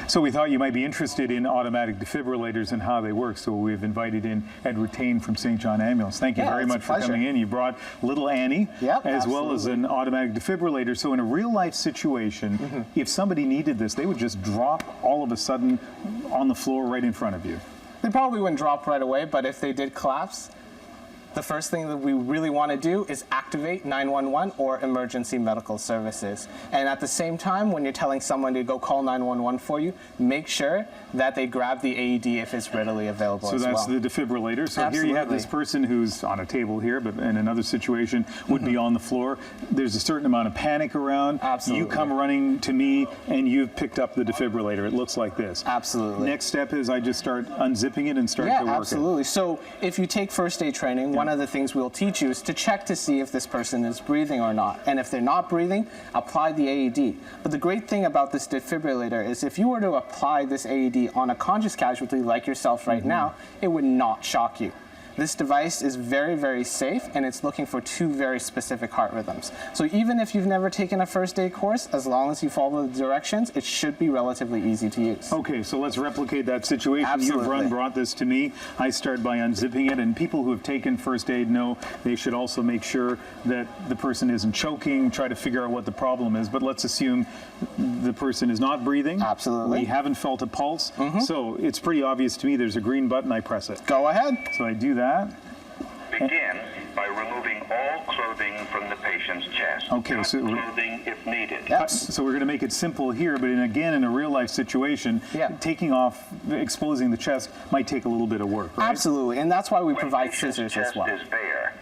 So we thought you might be interested in automatic defibrillators and how they work, so we've invited in Edward Tane from St. John Ambulance. Thank you very much for coming in. You brought little Annie, as well as an automatic defibrillator. So in a real-life situation, if somebody needed this, they would just drop all of a sudden on the floor right in front of you. They probably wouldn't drop right away, but if they did collapse, the first thing that we really want to do is activate 911 or emergency medical services. And at the same time, when you're telling someone to go call 911 for you, make sure that they grab the AED if it's readily available as well. So that's the defibrillator. So here you have this person who's on a table here, but in another situation would be on the floor. There's a certain amount of panic around. Absolutely. You come running to me and you've picked up the defibrillator. It looks like this. Absolutely. Next step is I just start unzipping it and start to work it. Absolutely. So if you take first aid training, one of the things we'll teach you is to check to see if this person is breathing or not. And if they're not breathing, apply the AED. But the great thing about this defibrillator is if you were to apply this AED on a conscious casualty like yourself right now, it would not shock you. This device is very, very safe, and it's looking for 2 very specific heart rhythms. So even if you've never taken a first aid course, as long as you follow the directions, it should be relatively easy to use. Okay, so let's replicate that situation. Absolutely. You've brought this to me. I start by unzipping it, and people who have taken first aid know they should also make sure that the person isn't choking, try to figure out what the problem is. But let's assume the person is not breathing. Absolutely. We haven't felt a pulse. So it's pretty obvious to me there's a green button, I press it. Go ahead. So I do that. Begin by removing all clothing from the patient's chest. Okay, so clothing if needed. So we're going to make it simple here, but again, in a real-life situation, taking off, exposing the chest might take a little bit of work, right? Absolutely, and that's why we provide scissors as well. When the patient's chest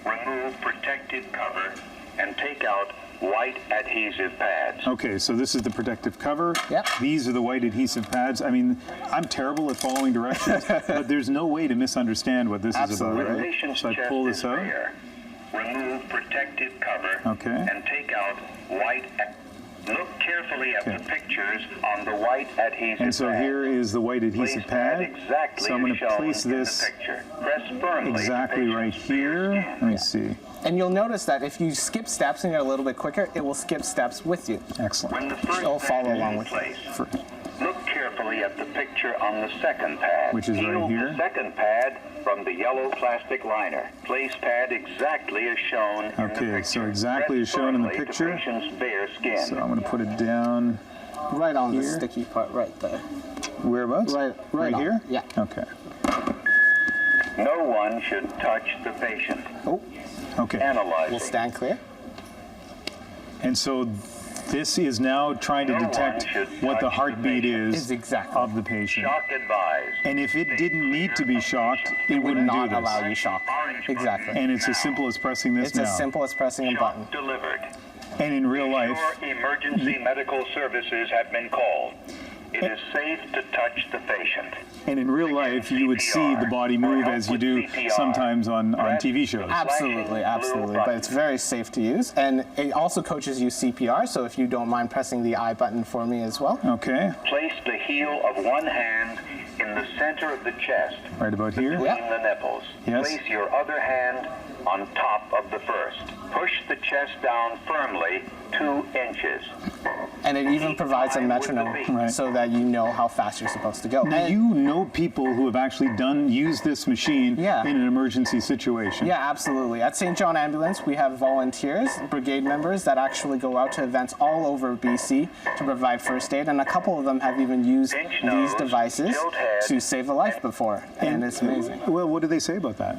is bare, remove protective cover and take out white adhesive pads. Okay, so this is the protective cover. Yep. These are the white adhesive pads. I mean, I'm terrible at following directions, but there's no way to misunderstand what this is about, right? So I pull this out. Remove protective cover and take out white. Look carefully at the pictures on the white adhesive pad. And so here is the white adhesive pad. Exactly so I'm going to place this exactly right here. Let me see. And you'll notice that if you skip steps and you're a little bit quicker, it will skip steps with you. Excellent. When the first It'll follow along with you. Look carefully at the picture on the second pad. Which is right here. The second pad from the yellow plastic liner. Place pad exactly as shown in the picture. So exactly as shown in the picture. The patient's bare skin. So I'm going to put it down right on here. the sticky part right there. Whereabouts? Right here? Yeah. Okay. No one should touch the patient. Oh. Okay. Analyzing. We'll stand clear. And so this is now trying to detect what the heartbeat is of the patient. Shock advised. And if it didn't need to be shocked, it would wouldn't not do this. allow you shock. Exactly. And it's as simple as pressing this now. It's as simple as pressing a button. Delivered. And in real life, emergency medical services have been called. It is safe to touch the patient. And in real life, you would see the body move as you do sometimes on TV shows. Absolutely, absolutely. But it's very safe to use. And it also coaches you CPR, so if you don't mind pressing the I button for me as well. Okay. Place the heel of one hand in the center of the chest. Right about here? Between the nipples. Yes. Place your other hand on top of the first. Push the chest down firmly 2 inches. And it even provides a metronome so that you know how fast you're supposed to go. Now, you know people who have actually used this machine in an emergency situation. Yeah, absolutely. At St. John Ambulance, we have volunteers, brigade members that actually go out to events all over BC to provide first aid, and a couple of them have even used these devices to save a life before, and it's amazing. Well, what do they say about that?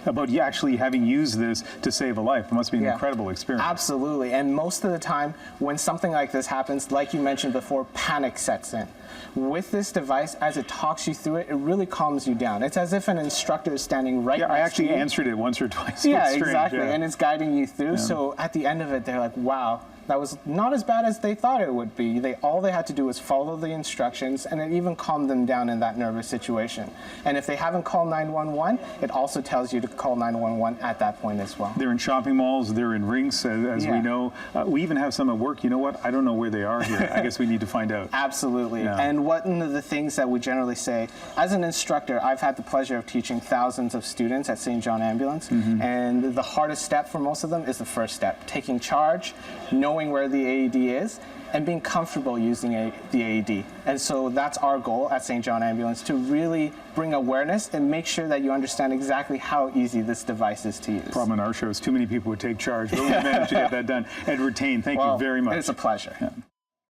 About you actually having used this to save a life. It must be an incredible experience. Absolutely, and most of the time when something like this happens, like you mentioned before, panic sets in. With this device, as it talks you through it, it really calms you down. It's as if an instructor is standing right next to you. I actually answered it once or twice. Yeah, exactly, and it's guiding you through, so at the end of it, they're like, wow, that was not as bad as they thought it would be. All they had to do was follow the instructions, and it even calmed them down in that nervous situation. And if they haven't called 911, it also tells you to call 911 at that point as well. They're in shopping malls, they're in rinks, as we know. We even have some at work. You know what? I don't know where they are here. I guess we need to find out. Absolutely. And one of the things that we generally say, as an instructor, I've had the pleasure of teaching thousands of students at St. John Ambulance, and the hardest step for most of them is the first step, taking charge, knowing knowing where the AED is and being comfortable using the AED. And so that's our goal at St. John Ambulance, to really bring awareness and make sure that you understand exactly how easy this device is to use. The problem in our show is too many people would take charge, but we managed to get that done. Edward Tane, thank you very much. It's a pleasure. Yeah.